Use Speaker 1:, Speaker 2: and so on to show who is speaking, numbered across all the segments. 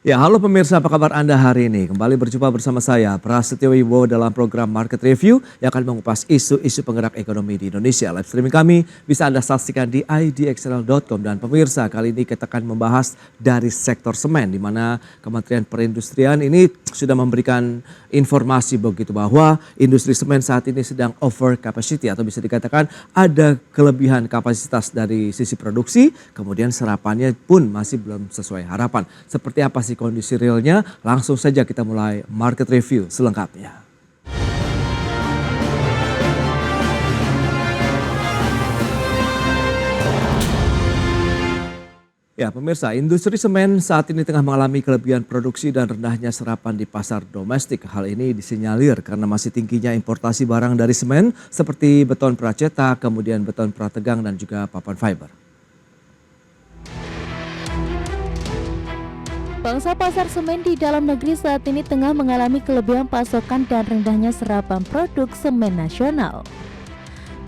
Speaker 1: Ya, halo pemirsa, apa kabar Anda hari ini? Kembali berjumpa bersama saya, Prasetyo Wibowo dalam program Market Review yang akan mengupas isu-isu penggerak ekonomi di Indonesia. Live streaming kami bisa Anda saksikan di idxl.com. Dan pemirsa, kali ini kita akan membahas dari sektor semen, di mana Kementerian Perindustrian ini sudah memberikan informasi begitu bahwa industri semen saat ini sedang over capacity atau bisa dikatakan ada kelebihan kapasitas dari sisi produksi, kemudian serapannya pun masih belum sesuai harapan. Seperti apa sih kondisi realnya? Langsung saja kita mulai market review selengkapnya. Ya pemirsa, industri semen saat ini tengah mengalami kelebihan produksi dan rendahnya serapan di pasar domestik. Hal ini disinyalir karena masih tingginya importasi barang dari semen seperti beton pracetak, kemudian beton prategang dan juga papan fiber.
Speaker 2: Pangsa pasar semen di dalam negeri saat ini tengah mengalami kelebihan pasokan dan rendahnya serapan produk semen nasional.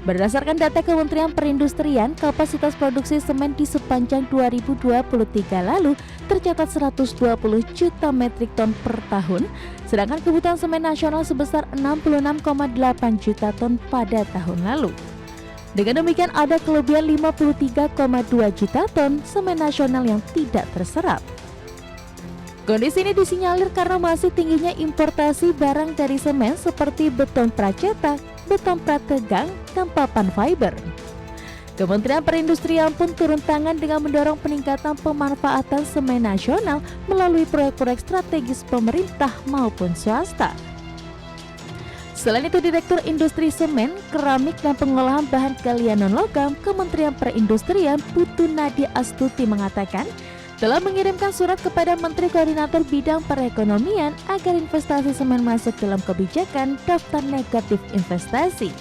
Speaker 2: Berdasarkan data Kementerian Perindustrian, kapasitas produksi semen di sepanjang 2023 lalu tercatat 120 juta metrik ton per tahun, sedangkan kebutuhan semen nasional sebesar 66,8 juta ton pada tahun lalu. Dengan demikian ada kelebihan 53,2 juta ton semen nasional yang tidak terserap. Kondisi ini disinyalir karena masih tingginya importasi barang dari semen seperti beton pracetak, beton prategang, dan papan fiber. Kementerian Perindustrian pun turun tangan dengan mendorong peningkatan pemanfaatan semen nasional melalui proyek-proyek strategis pemerintah maupun swasta. Selain itu, Direktur Industri Semen, Keramik dan Pengolahan Bahan Galian Non-Logam Kementerian Perindustrian Putu Nadia Astuti mengatakan telah mengirimkan surat kepada Menteri Koordinator Bidang Perekonomian agar investasi semen masuk dalam kebijakan daftar negatif investasi.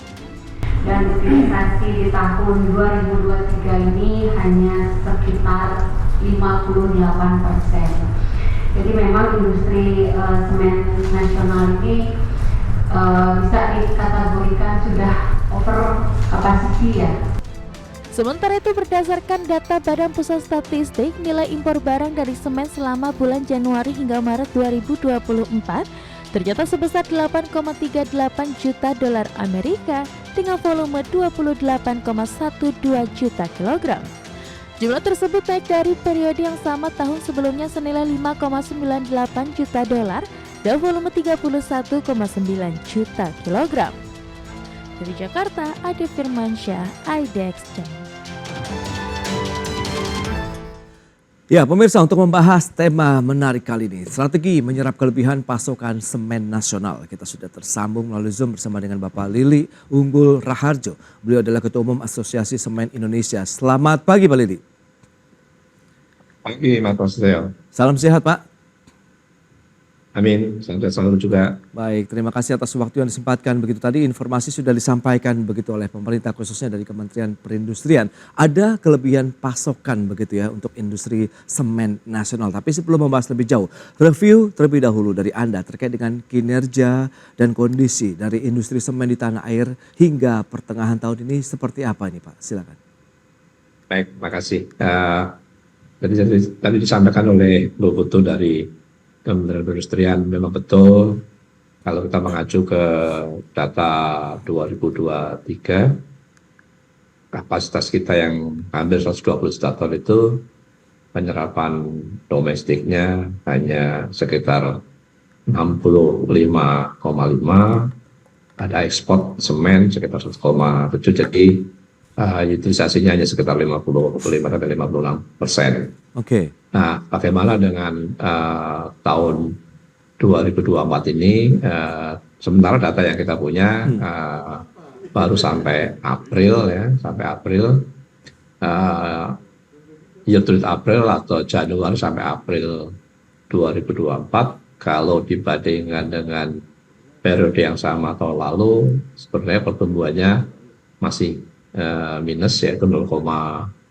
Speaker 3: Dan investasi di tahun 2023 ini hanya sekitar 58%. Jadi memang industri semen nasional ini bisa dikategorikan sudah over capacity ya.
Speaker 2: Sementara itu, berdasarkan data Badan Pusat Statistik, nilai impor barang dari semen selama bulan Januari hingga Maret 2024 tercatat sebesar 8,38 juta dolar Amerika dengan volume 28,12 juta kilogram. Jumlah tersebut naik dari periode yang sama tahun sebelumnya senilai 5,98 juta dolar dan volume 31,9 juta kilogram. Dari Jakarta, Ade Firmansyah, IDX.
Speaker 1: Ya pemirsa, untuk membahas tema menarik kali ini, strategi menyerap kelebihan pasokan semen nasional. Kita sudah tersambung melalui Zoom bersama dengan Bapak Lili Unggul Raharjo. Beliau adalah Ketua Umum Asosiasi Semen Indonesia. Selamat pagi Pak Lili.
Speaker 4: Pagi Mas Prasetyo.
Speaker 1: Salam sehat Pak.
Speaker 4: Amin, selalu juga.
Speaker 1: Baik, terima kasih atas waktu yang disempatkan. Begitu tadi informasi sudah disampaikan begitu oleh pemerintah khususnya dari Kementerian Perindustrian. Ada kelebihan pasokan begitu ya untuk industri semen nasional. Tapi sebelum membahas lebih jauh, review terlebih dahulu dari Anda terkait dengan kinerja dan kondisi dari industri semen di tanah air hingga pertengahan tahun ini seperti apa ini Pak? Silakan.
Speaker 4: Baik, makasih. Tadi disampaikan oleh Bu Putu dari Kementerian Perindustrian, memang betul kalau kita mengacu ke data 2023, kapasitas kita yang hampir 120 juta ton itu penyerapan domestiknya hanya sekitar 65,5, ada ekspor semen sekitar 1,7, jadi utilisasinya hanya sekitar 55-56%.
Speaker 1: Oke.
Speaker 4: Nah, bagaimana dengan tahun 2024 ini? Sementara data yang kita punya baru sampai April ya, year to date April atau Januari sampai April 2024. Kalau dibandingkan dengan periode yang sama tahun lalu, sebenarnya pertumbuhannya masih minus, yaitu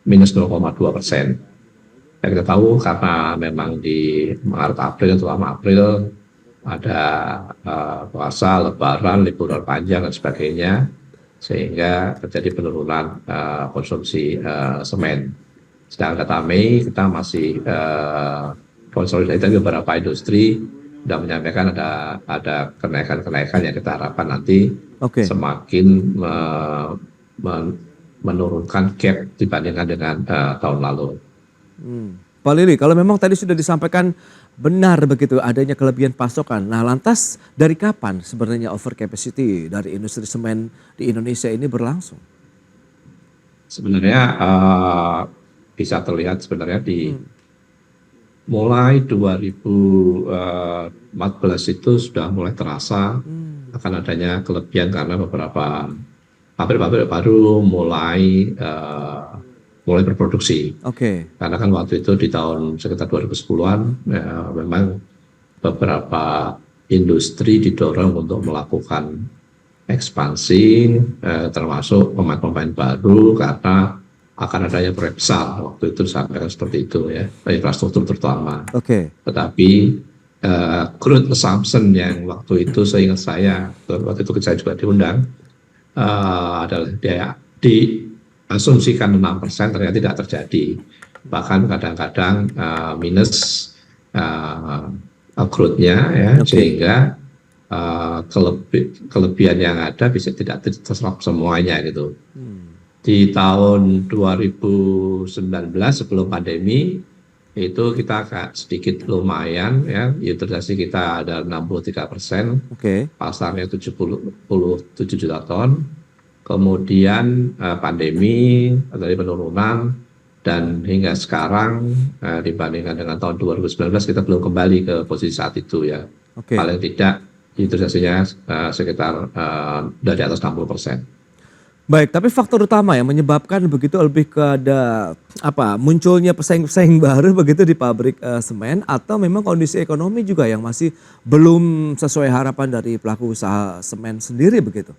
Speaker 4: minus 0,2%. Ya, kita tahu karena memang di Maret April, selama April ada puasa, lebaran, liburan panjang dan sebagainya, sehingga terjadi penurunan konsumsi semen. Sedangkan data Mei kita masih konsolidasi, tapi beberapa industri sudah menyampaikan ada kenaikan yang kita harapkan nanti semakin menurunkan gap dibandingkan dengan tahun lalu.
Speaker 1: Pak Lili, kalau memang tadi sudah disampaikan benar begitu adanya kelebihan pasokan, nah lantas dari kapan sebenarnya over capacity dari industri semen di Indonesia ini berlangsung?
Speaker 4: Sebenarnya bisa terlihat sebenarnya di mulai 2014 itu sudah mulai terasa akan adanya kelebihan karena beberapa pabrik-pabrik baru mulai berproduksi. Karena kan waktu itu di tahun sekitar 2010-an memang beberapa industri didorong untuk melakukan ekspansi, termasuk pemain-pemain baru karena akan adanya proyek besar. Waktu itu disampaikan seperti itu ya, infrastruktur terutama. Tetapi growth assumption yang waktu itu seingat saya, waktu itu saya juga diundang, adalah dia diasumsikan 6%, ternyata tidak terjadi. Bahkan kadang-kadang minus growth-nya ya, sehingga kelebihan yang ada bisa tidak terserap semuanya gitu. Di tahun 2019 sebelum pandemi itu kita agak sedikit lumayan ya, utilisasi kita ada 63%, pasarnya 77 juta ton. Kemudian pandemi dari penurunan dan hingga sekarang dibandingkan dengan tahun 2019 kita belum kembali ke posisi saat itu ya. Paling tidak utilisasinya sekitar dari atas 60%.
Speaker 1: Baik, tapi faktor utama yang menyebabkan begitu lebih ke ada munculnya pesaing-pesaing baru begitu di pabrik semen, atau memang kondisi ekonomi juga yang masih belum sesuai harapan dari pelaku usaha semen sendiri begitu?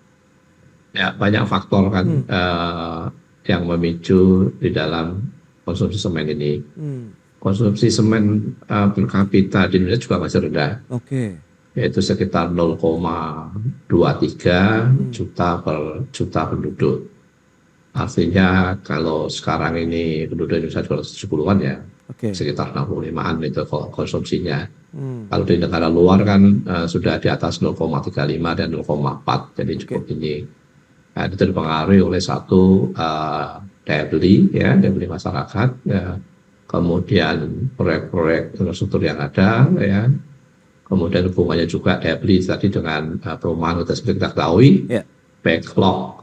Speaker 4: Ya, banyak faktor kan yang memicu di dalam konsumsi semen ini. Konsumsi semen per kapita di Indonesia juga masih rendah. Yaitu sekitar 0,23 juta per juta penduduk. Artinya kalau sekarang ini penduduk Indonesia 270-an ya, sekitar 65-an itu konsumsinya. Kalau di negara luar kan sudah di atas 0,35 dan 0,4, jadi cukup tinggi. Nah, itu dipengaruhi oleh satu daya beli masyarakat, ya. Kemudian proyek-proyek infrastruktur yang ada, ya. Kemudian hubungannya juga daya beli tadi dengan perumahan. Seperti kita ketahui, backlog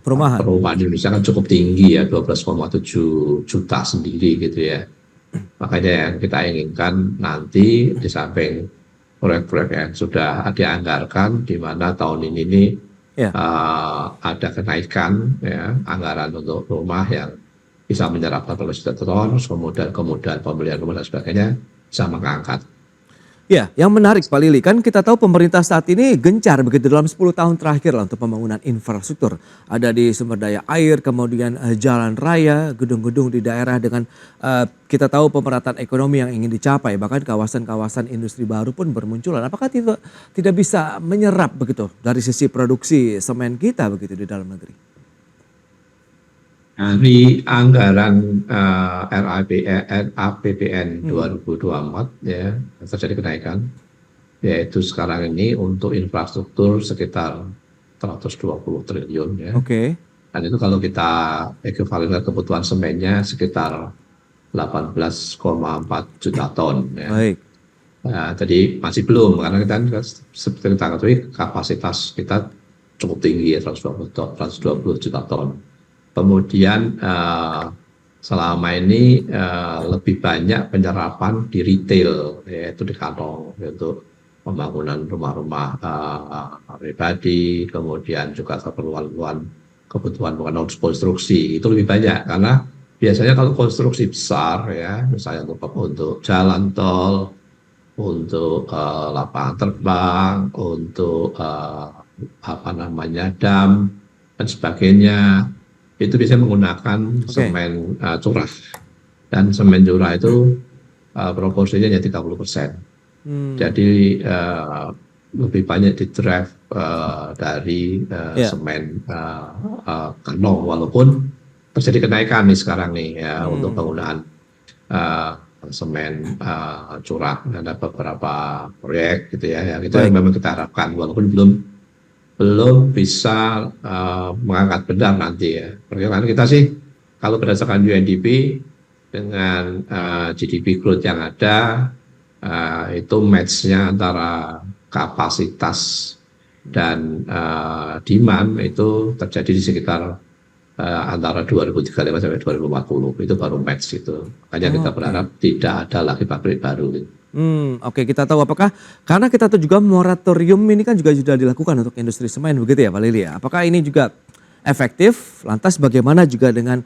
Speaker 4: perumahan di Indonesia kan cukup tinggi ya, 12,7 juta sendiri gitu ya. Makanya yang kita inginkan nanti di samping proyek-proyek yang sudah dianggarkan, di mana tahun ini ada kenaikan ya, anggaran untuk rumah yang bisa menyerap 14 juta ton, kemudian pembelian rumah dan sebagainya bisa mengangkat.
Speaker 1: Ya, yang menarik Pak Lili, kan kita tahu pemerintah saat ini gencar begitu dalam 10 tahun terakhir lah untuk pembangunan infrastruktur. Ada di sumber daya air, kemudian jalan raya, gedung-gedung di daerah dengan kita tahu pemerataan ekonomi yang ingin dicapai. Bahkan kawasan-kawasan industri baru pun bermunculan. Apakah tidak bisa menyerap begitu dari sisi produksi semen kita begitu di dalam negeri?
Speaker 4: Dari anggaran APBN 2024 ya terjadi kenaikan, yaitu sekarang ini untuk infrastruktur sekitar 120 triliun ya. Dan itu kalau kita ekuivalenkan kebutuhan semennya sekitar 18,4 juta ton ya. Nah, jadi masih belum, karena kita seperti kita ketahui kapasitas kita cukup tinggi ya, 120 juta ton. Kemudian selama ini lebih banyak penyerapan di retail, yaitu di kantong, yaitu pembangunan rumah-rumah pribadi, kemudian juga kebutuhan non konstruksi itu lebih banyak, karena biasanya kalau konstruksi besar ya, misalnya untuk jalan tol, untuk lapangan terbang, untuk dam dan sebagainya, itu biasanya menggunakan semen curah, dan semen curah itu proporsinya hanya 30%. Jadi lebih banyak di drive dari semen kantong, walaupun terjadi kenaikan nih sekarang nih ya untuk penggunaan semen curah, ada beberapa proyek gitu ya, yang itu
Speaker 1: Baik.
Speaker 4: yang memang kita harapkan walaupun belum bisa mengangkat benar nanti ya. Perkiraan kita sih kalau berdasarkan UNDP dengan GDP growth yang ada itu match-nya antara kapasitas dan demand itu terjadi di sekitar antara 2035 sampai 2040 itu baru match itu. Makanya kita berharap tidak ada lagi pabrik baru.
Speaker 1: Oke, kita tahu apakah karena kita tahu juga moratorium ini kan juga sudah dilakukan untuk industri semen begitu ya Pak Lili ya. Apakah ini juga efektif? Lantas bagaimana juga dengan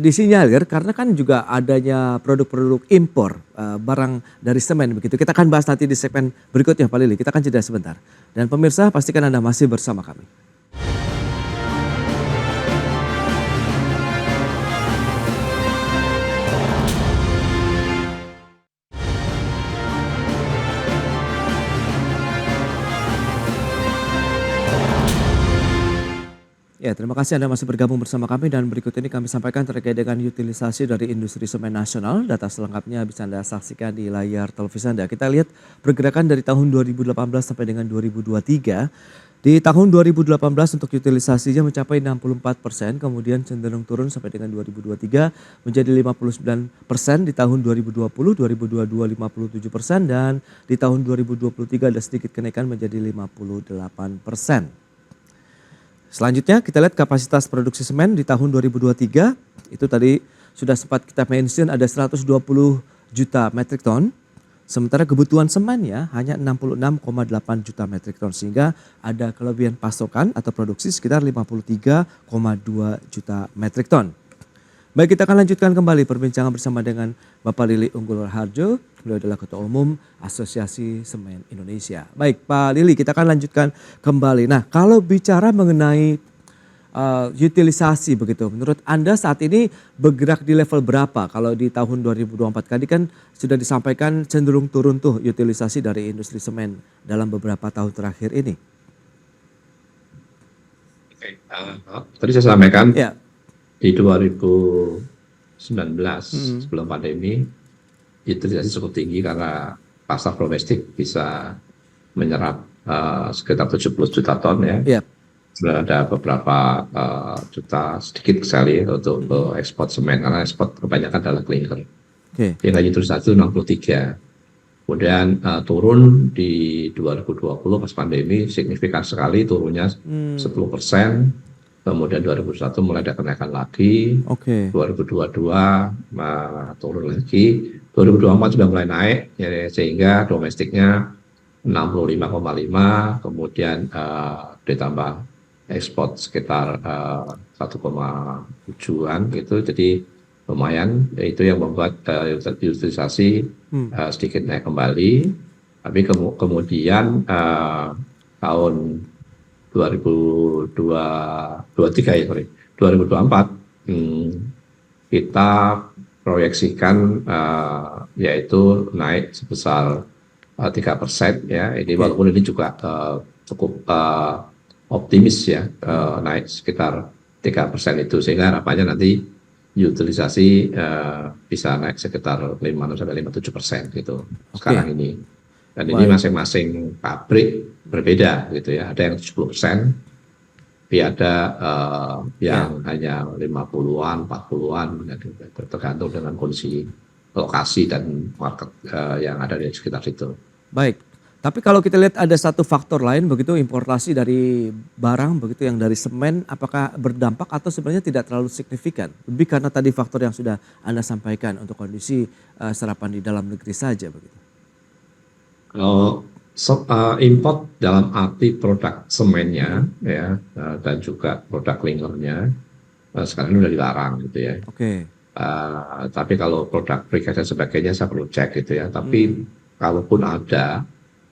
Speaker 1: disinyalir karena kan juga adanya produk-produk impor barang dari semen begitu. Kita akan bahas nanti di segmen berikutnya Pak Lili. Kita akan jeda sebentar. Dan pemirsa pastikan Anda masih bersama kami. Ya, terima kasih Anda masih bergabung bersama kami dan berikut ini kami sampaikan terkait dengan utilisasi dari industri semen nasional. Data selengkapnya bisa Anda saksikan di layar televisi Anda. Kita lihat pergerakan dari tahun 2018 sampai dengan 2023. Di tahun 2018 untuk utilisasinya mencapai 64%, kemudian cenderung turun sampai dengan 2023 menjadi 59%, di tahun 2020, 2022 57% dan di tahun 2023 ada sedikit kenaikan menjadi 58%. Selanjutnya kita lihat kapasitas produksi semen di tahun 2023 itu tadi sudah sempat kita mention ada 120 juta metrik ton. Sementara kebutuhan semennya hanya 66,8 juta metrik ton sehingga ada kelebihan pasokan atau produksi sekitar 53,2 juta metrik ton. Baik, kita akan lanjutkan kembali perbincangan bersama dengan Bapak Lili Unggul Harjo. Beliau adalah Ketua Umum Asosiasi Semen Indonesia. Baik Pak Lili, kita akan lanjutkan kembali. Nah, kalau bicara mengenai utilisasi begitu, menurut Anda saat ini bergerak di level berapa? Kalau di tahun 2024 tadi kan sudah disampaikan cenderung turun tuh utilisasi dari industri semen dalam beberapa tahun terakhir ini.
Speaker 4: Oke, tadi saya sampaikan
Speaker 1: Ya.
Speaker 4: di 2019 sebelum pandemi utilisasi cukup tinggi karena pasar domestik bisa menyerap sekitar 70 juta ton ya.
Speaker 1: Ya.
Speaker 4: Sudah ada beberapa juta sedikit sekali untuk ekspor semen karena ekspor kebanyakan adalah clinker.
Speaker 1: Oke.
Speaker 4: Yang utilisasi 63. Kemudian turun di 2020 pas pandemi signifikan sekali turunnya 10%. Kemudian 2021 mulai ada kenaikan lagi,
Speaker 1: Oke.
Speaker 4: 2022 turun lagi, 2024 sudah mulai naik, ya, sehingga domestiknya 65,5, kemudian ditambah ekspor sekitar 1,7-an gitu, jadi lumayan, itu yang membuat utilisasi sedikit naik kembali, tapi kemudian tahun 2024 kita proyeksikan yaitu naik sebesar 3% ya. Ini walaupun ini juga cukup optimis ya, naik sekitar 3% itu, sehingga harapannya nanti utilisasi bisa naik sekitar 5-57% gitu sekarang ini. Dan ini masing-masing pabrik berbeda gitu ya. Ada yang 70%, tapi ada yang hanya 50-an, 40-an, tergantung dengan kondisi lokasi dan market yang ada di sekitar situ.
Speaker 1: Baik, tapi kalau kita lihat ada satu faktor lain begitu, importasi dari barang begitu yang dari semen, apakah berdampak atau sebenarnya tidak terlalu signifikan? Lebih karena tadi faktor yang sudah Anda sampaikan untuk kondisi serapan di dalam negeri saja begitu.
Speaker 4: Import dalam arti produk semennya ya, dan juga produk clinkernya sekarang ini sudah dilarang gitu ya.
Speaker 1: Oke.
Speaker 4: Tapi kalau produk precast dan sebagainya saya perlu cek gitu ya. Tapi kalaupun ada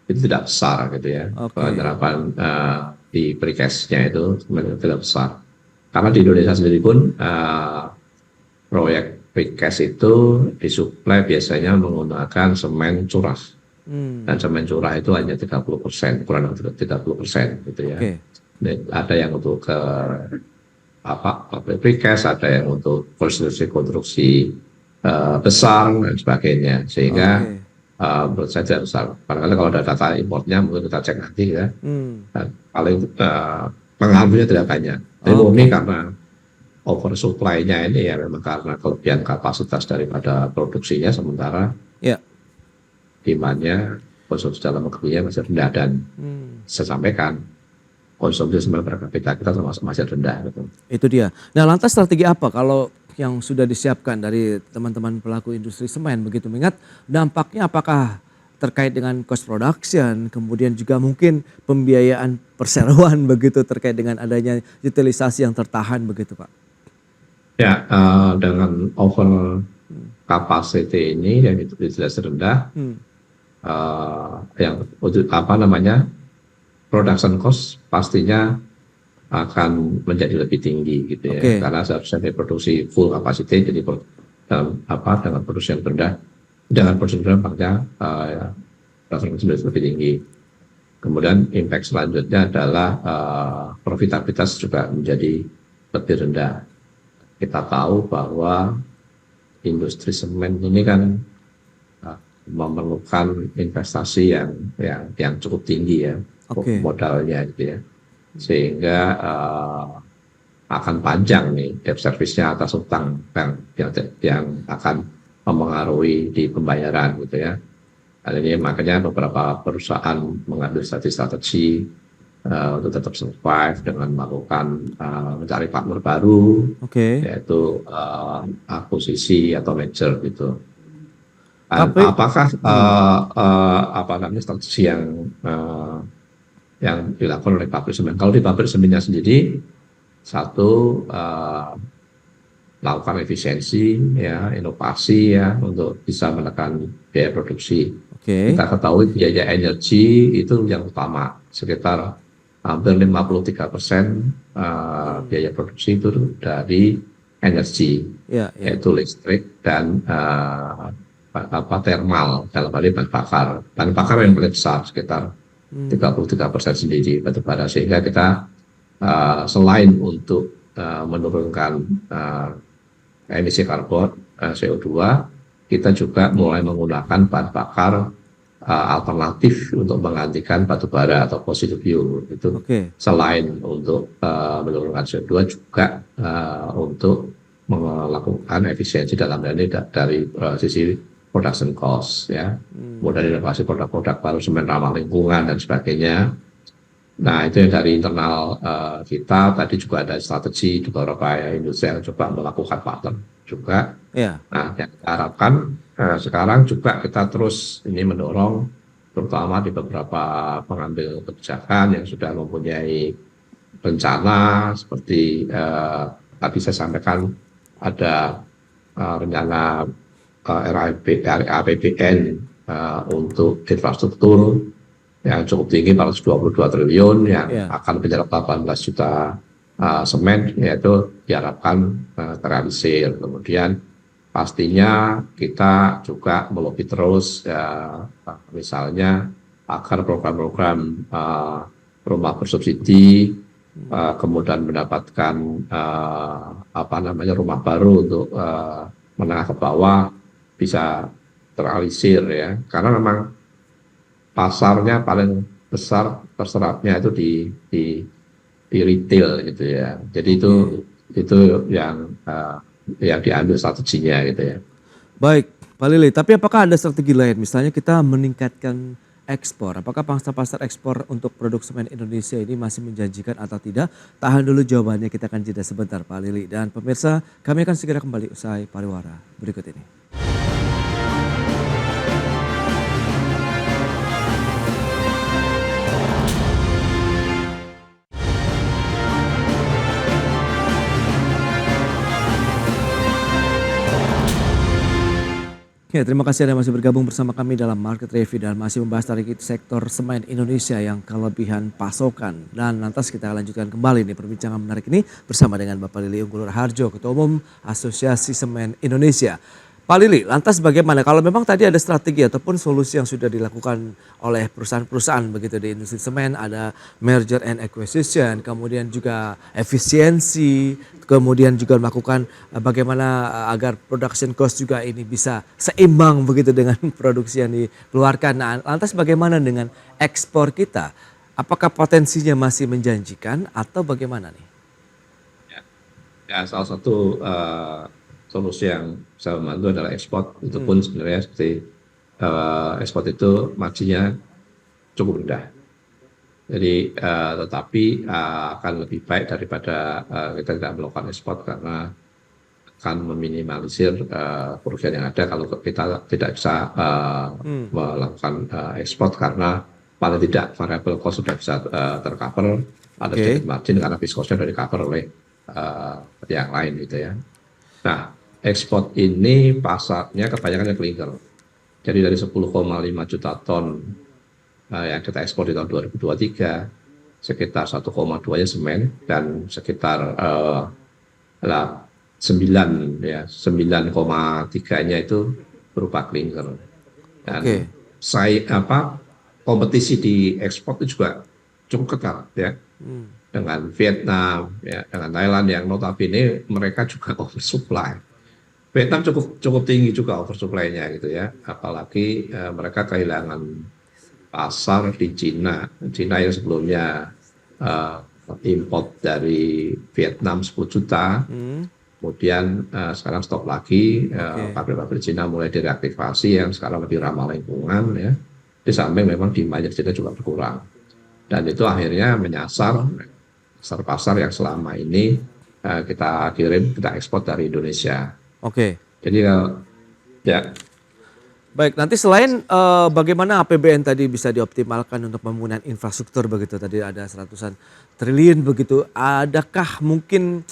Speaker 4: itu tidak besar gitu ya. Penerapan di precastnya itu sebenarnya tidak besar. Karena di Indonesia sendiri pun proyek precast itu disuplai biasanya menggunakan semen curah. Dan semen curah itu hanya 30%, kurang lebih 30% gitu ya. Ada yang untuk precast, ada yang untuk konstruksi besar dan sebagainya, sehingga
Speaker 1: Oke.
Speaker 4: menurut saya tidak besar. Barangkali kalau ada data importnya mungkin kita cek nanti ya. Dan paling pengaruhnya tidak banyak. Tapi murni karena oversupply-nya ini ya memang karena kelebihan kapasitas daripada produksinya, sementara
Speaker 1: Ya.
Speaker 4: demand-nya, konsumsi dalam negerinya masih rendah, dan saya sampaikan konsumsi semen per kapita kita termasuk masih rendah gitu.
Speaker 1: Itu dia. Nah, lantas strategi apa kalau yang sudah disiapkan dari teman-teman pelaku industri semen begitu, mengingat dampaknya apakah terkait dengan cost production, kemudian juga mungkin pembiayaan perseroan begitu terkait dengan adanya utilisasi yang tertahan begitu, Pak?
Speaker 4: Ya, dengan over capacity ini yang utilitas rendah, yang apa namanya, production cost pastinya akan menjadi lebih tinggi gitu ya.
Speaker 1: Oke.
Speaker 4: Karena seharusnya produksi full capacity, jadi dengan produksi yang rendah, dengan produksi rendah makanya production cost lebih tinggi. Kemudian impact selanjutnya adalah profitabilitas juga menjadi lebih rendah. Kita tahu bahwa industri semen ini kan memerlukan investasi yang cukup tinggi ya,
Speaker 1: Oke.
Speaker 4: modalnya gitu ya, sehingga akan panjang nih debt service-nya atas utang yang akan mempengaruhi di pembayaran gitu ya. Ini makanya beberapa perusahaan mengambil strategi untuk tetap survive dengan melakukan mencari partner baru,
Speaker 1: Oke.
Speaker 4: yaitu akuisisi atau merger gitu.
Speaker 1: Tapi-
Speaker 4: Apakah apa namanya strategi yang dilakukan oleh pabrik semen? Kalau di pabrik semennya sendiri, satu melakukan efisiensi ya, inovasi ya, untuk bisa menekan biaya produksi.
Speaker 1: Oke.
Speaker 4: Kita ketahui biaya energi itu yang utama, sekitar hampir 53% biaya produksi itu dari energi,
Speaker 1: Ya, ya.
Speaker 4: yaitu listrik dan thermal, dalam hal ini bahan bakar. Bahan bakar yang paling besar, sekitar 33% sendiri batu bara, sehingga kita selain untuk menurunkan emisi karbon CO2, kita juga mulai menggunakan bahan bakar alternatif untuk menggantikan batu bara atau fossil fuel itu.
Speaker 1: Oke.
Speaker 4: Selain untuk menurunkan CO2 juga untuk melakukan efisiensi dalam hal ini dari sisi production cost ya, kemudian inovasi produk-produk baru semen ramah lingkungan dan sebagainya. Nah, itu yang dari internal kita. Tadi juga ada strategi di beberapa industri yang coba melakukan partner juga.
Speaker 1: Ya.
Speaker 4: Nah, yang kita harapkan sekarang juga kita terus ini mendorong, terutama di beberapa pengambil kebijakan yang sudah mempunyai rencana, seperti tadi saya sampaikan ada rencana RAPBN untuk infrastruktur yang cukup tinggi, 422 triliun yang akan menyerap 18 juta semen, yaitu diharapkan terrealisir. Kemudian pastinya kita juga melobi terus misalnya agar program-program rumah bersubsidi, kemudian mendapatkan rumah baru untuk menengah ke bawah bisa terrealisir ya, karena memang pasarnya paling besar terserapnya itu di retail gitu ya. Jadi itu yang diambil strateginya gitu ya.
Speaker 1: Baik, Pak Lili, tapi apakah ada strategi lain? Misalnya kita meningkatkan ekspor. Apakah pangsa pasar ekspor untuk produk semen Indonesia ini masih menjanjikan atau tidak? Tahan dulu jawabannya, kita akan jeda sebentar Pak Lili. Dan pemirsa, kami akan segera kembali usai pariwara berikut ini. Ya, terima kasih Anda masih bergabung bersama kami dalam Market Review dan masih membahas dari sektor semen Indonesia yang kelebihan pasokan. Dan lantas kita lanjutkan kembali nih perbincangan menarik ini bersama dengan Bapak Lili Unggul Harjo, Ketua Umum Asosiasi Semen Indonesia. Pak Lili, lantas bagaimana kalau memang tadi ada strategi ataupun solusi yang sudah dilakukan oleh perusahaan-perusahaan begitu di industri semen, ada merger and acquisition, kemudian juga efisiensi, kemudian juga melakukan bagaimana agar production cost juga ini bisa seimbang begitu dengan produksi yang dikeluarkan. Nah, lantas bagaimana dengan ekspor kita? Apakah potensinya masih menjanjikan atau bagaimana nih?
Speaker 4: Ya, salah satu solusi yang bisa membantu adalah ekspor. Itu pun sebenarnya seperti ekspor itu marginnya cukup rendah. Jadi tetapi akan lebih baik daripada kita tidak melakukan ekspor karena akan meminimalisir kerugian yang ada kalau kita tidak bisa melakukan ekspor karena paling tidak variable cost sudah bisa tercover, ada sedikit margin karena fixed cost-nya sudah di-cover oleh yang lain gitu ya. Nah, ekspor ini pasarnya kebanyakan clinker. Jadi dari 10,5 juta ton yang kita ekspor di tahun 2023, sekitar 1,2-nya semen dan sekitar 9,3-nya itu berupa clinker. Dan kompetisi di ekspor itu juga cukup ketat ya. Dengan Vietnam, ya, dengan Thailand yang notabene mereka juga oversupply. Vietnam cukup tinggi juga oversupply-nya gitu ya. Apalagi mereka kehilangan pasar di Cina. Cina yang sebelumnya import dari Vietnam 10 juta, kemudian sekarang stop lagi. Pabrik-pabrik Cina mulai direaktivasi yang sekarang lebih ramah lingkungan ya. Di samping memang demand Cina juga berkurang. Dan itu akhirnya menyasar pasar yang selama ini kita ekspor dari Indonesia.
Speaker 1: Oke.
Speaker 4: Jadi ya.
Speaker 1: Baik, nanti selain bagaimana APBN tadi bisa dioptimalkan untuk pembangunan infrastruktur begitu, tadi ada 100-an triliun begitu, adakah mungkin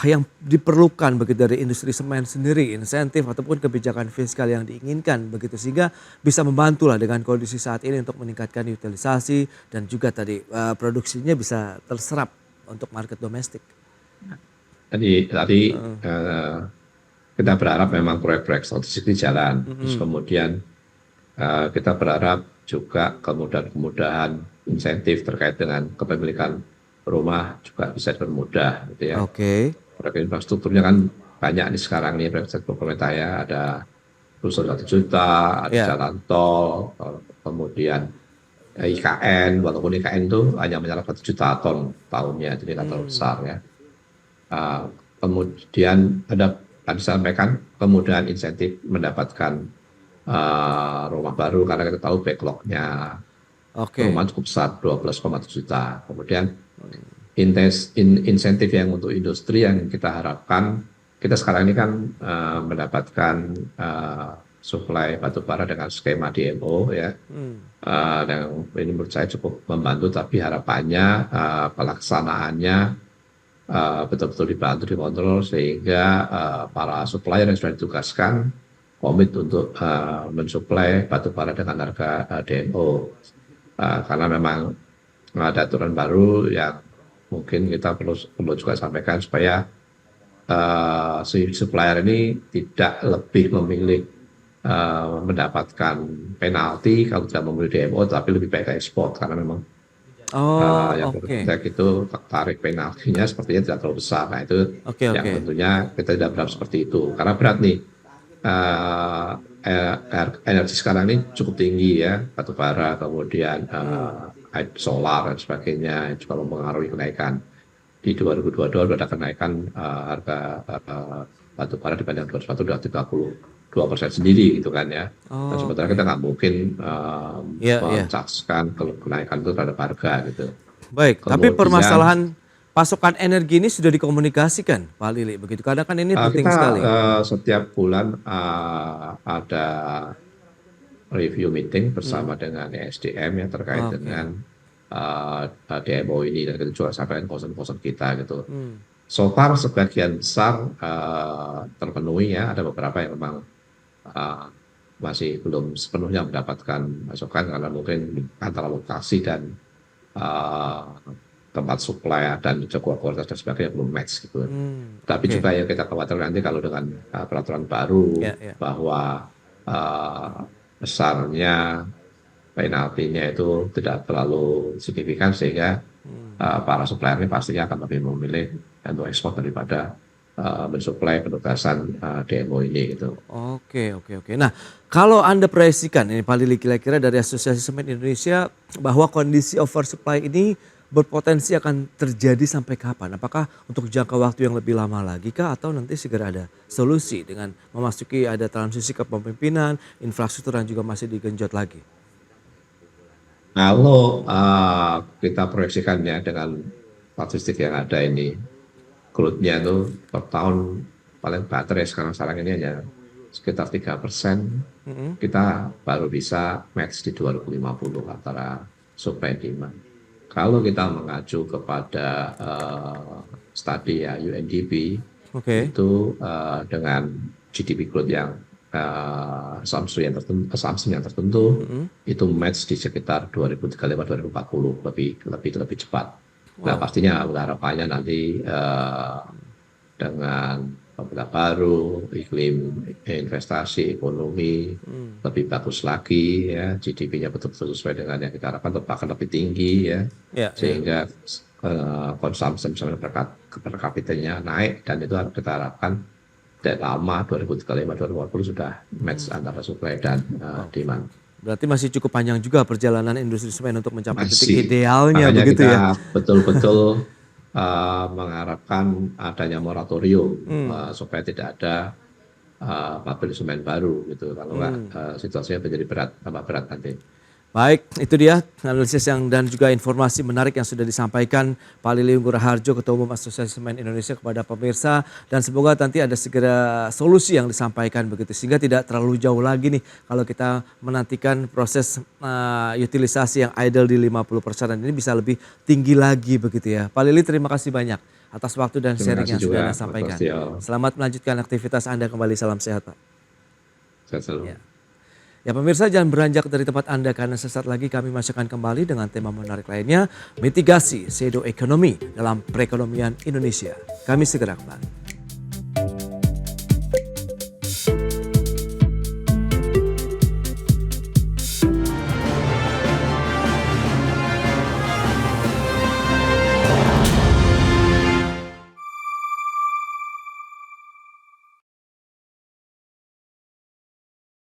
Speaker 1: yang diperlukan begitu dari industri semen sendiri, insentif ataupun kebijakan fiskal yang diinginkan begitu sehingga bisa membantu lah dengan kondisi saat ini untuk meningkatkan utilisasi dan juga tadi produksinya bisa terserap untuk market domestik.
Speaker 4: Tadi kita berharap memang proyek-proyek strategis di jalan. Terus kemudian kita berharap juga kemudahan insentif terkait dengan kepemilikan rumah juga bisa dipermudah gitu ya. Proyek infrastrukturnya kan banyak nih sekarang nih proyek pemerintah ya, ada rusun 1 juta, ada jalan tol, kemudian IKN, walaupun IKN itu hanya menyerap 1 juta ton tahunnya, jadi tidak terlalu besar ya. Kemudian ada tadi sampaikan kemudahan insentif mendapatkan rumah baru karena kita tahu backlognya rumah cukup besar 12,7 juta. Kemudian insentif yang untuk industri yang kita harapkan, kita sekarang ini kan mendapatkan suplai batubara dengan skema DMO ya. Dan ini menurut saya cukup membantu, tapi harapannya pelaksanaannya betul-betul dibantu, dikontrol sehingga para supplier yang sudah ditugaskan komit untuk mensuplai batubara dengan harga DMO. Karena memang ada aturan baru yang mungkin kita perlu juga sampaikan supaya si supplier ini tidak lebih memilih mendapatkan penalti kalau tidak memilih DMO, tapi lebih baik ekspor karena memang yang itu tarik penaltinya sepertinya tidak terlalu besar. Nah itu yang tentunya kita tidak berharap seperti itu karena berat nih, energi sekarang ini cukup tinggi ya, batubara, kemudian solar dan sebagainya juga mempengaruhi kenaikan. Di 2022 ada kenaikan harga batubara dibanding 2021 sudah 32% sendiri gitu kan ya. Dan sementara kita nggak mungkin mencaskan kenaikan itu terhadap harga gitu.
Speaker 1: Baik, tapi permasalahan pasokan energi ini sudah dikomunikasikan Pak Lili begitu, karena kan ini penting sekali.
Speaker 4: Setiap bulan ada review meeting bersama dengan ESDM yang terkait dengan DMO ini, dan kita juga sampaikan concern kita gitu. So far sebagian besar terpenuhi ya, ada beberapa yang memang masih belum sepenuhnya mendapatkan masukan karena mungkin antara lokasi dan tempat supply dan juga kualitas dan sebagainya belum match gitu. Tapi
Speaker 1: oke.
Speaker 4: juga yang kita khawatirkan nanti kalau dengan peraturan baru
Speaker 1: Ya, ya.
Speaker 4: bahwa besarnya penaltinya itu tidak terlalu signifikan sehingga para supplier ini pastinya akan lebih memilih untuk ekspor daripada mensuplai penugasan DMO ini gitu.
Speaker 1: Oke, oke, oke. Nah, kalau Anda proyeksikan ini Pak Lili kira-kira dari Asosiasi Semen Indonesia bahwa kondisi oversupply ini berpotensi akan terjadi sampai kapan? Apakah untuk jangka waktu yang lebih lama lagi kah atau nanti segera ada solusi dengan memasuki ada transisi kepemimpinan, infrastruktur yang juga masih digenjot lagi?
Speaker 4: Kalau kita proyeksikannya dengan statistik yang ada ini, growth-nya itu per tahun paling baterai sekarang ini hanya sekitar 3%, kita baru bisa match di 2050 antara supply and demand. Kalau kita mengacu kepada studi ya UNDP,
Speaker 1: Oke.
Speaker 4: itu dengan GDP growth yang assumption yang tertentu itu match di sekitar 2035-2040 lebih cepat. Nah pastinya harapannya nanti dengan pemerintah baru, iklim investasi, ekonomi lebih bagus lagi ya, GDP-nya betul-betul sesuai dengan yang kita harapkan, bahkan lebih tinggi ya,
Speaker 1: Ya,
Speaker 4: sehingga konsumsi misalnya per kapitanya naik dan itu kita harapkan dari lama 2035-2040 sudah match antara supply dan demand.
Speaker 1: berarti masih cukup panjang juga perjalanan industri semen untuk mencapai titik
Speaker 4: Masih.
Speaker 1: idealnya
Speaker 4: Makanya
Speaker 1: begitu
Speaker 4: kita
Speaker 1: ya.
Speaker 4: betul-betul mengharapkan adanya moratorium supaya tidak ada pabrik semen baru gitu. Kalau nggak situasinya menjadi tambah berat nanti.
Speaker 1: Baik, itu dia analisis yang dan juga informasi menarik yang sudah disampaikan Pak Lili Raharjo, Ketua Umum Asosiasi Semen Indonesia kepada pemirsa, dan semoga nanti ada segera solusi yang disampaikan begitu sehingga tidak terlalu jauh lagi nih kalau kita menantikan proses utilisasi yang idle di 50% dan ini bisa lebih tinggi lagi begitu ya. Pak Lili, terima kasih banyak atas waktu dan
Speaker 4: Terima
Speaker 1: sharing
Speaker 4: kasih
Speaker 1: yang sudah
Speaker 4: juga,
Speaker 1: Anda
Speaker 4: Mas
Speaker 1: sampaikan.
Speaker 4: Bastio.
Speaker 1: Selamat melanjutkan aktivitas Anda kembali, salam sehat Pak.
Speaker 4: Sehat selalu.
Speaker 1: Ya. Ya pemirsa, jangan beranjak dari tempat Anda karena sesaat lagi kami masih akan kembali dengan tema menarik lainnya, mitigasi shadow economy dalam perekonomian Indonesia. Kami segera kembali.